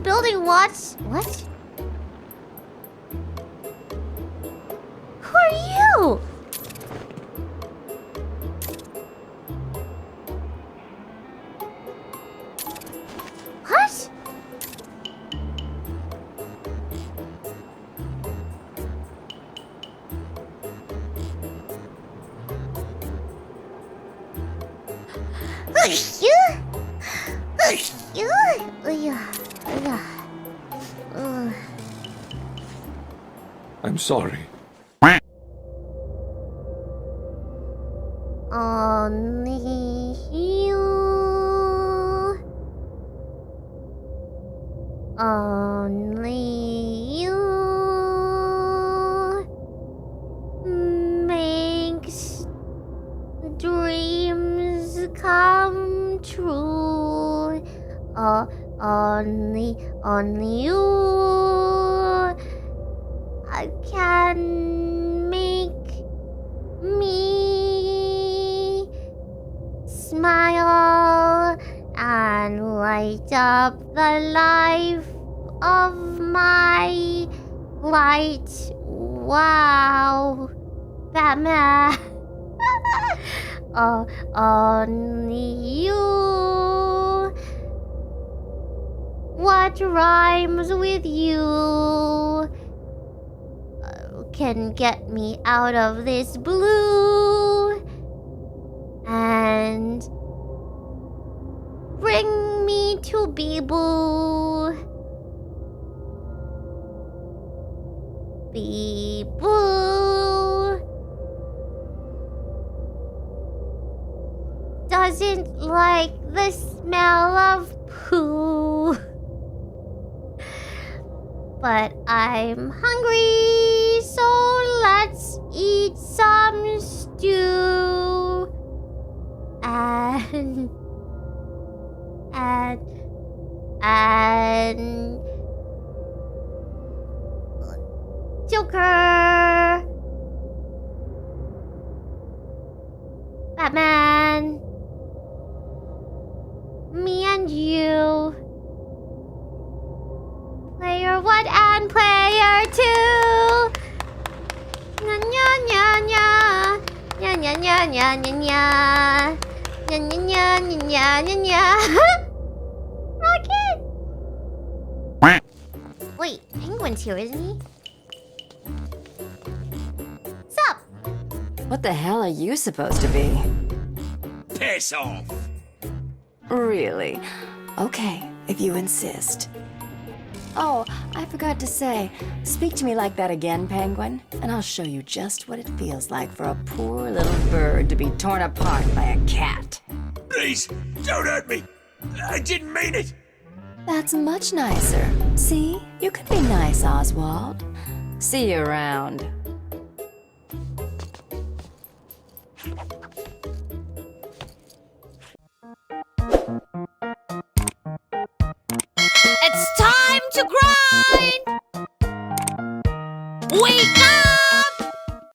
building watch. What? Who are you? What? I'm sorry. Only you. Only you makes dreams come true. Only you can make me smile and light up the life of my light. Wow, Batman. Only you. What rhymes with you can get me out of this blue and bring me to BIBOO. BIBOO doesn't like the smell of poo. But I'm hungry, so let's eat some stew. And Joker, Batman, me and you. Player 1 and player 2. Nya nya nya nya. Nya nya nya nya nya nya. Nya nya nya nya nya nya. Rocket! Wait, Penguin's here, isn't he? Sup? What the hell are you supposed to be? Piss off! Really? Okay, if you insist. Oh, I forgot to say, speak to me like that again, Penguin, and I'll show you just what it feels like for a poor little bird to be torn apart by a cat. Please, don't hurt me! I didn't mean it! That's much nicer. See? You can be nice, Oswald. See you around.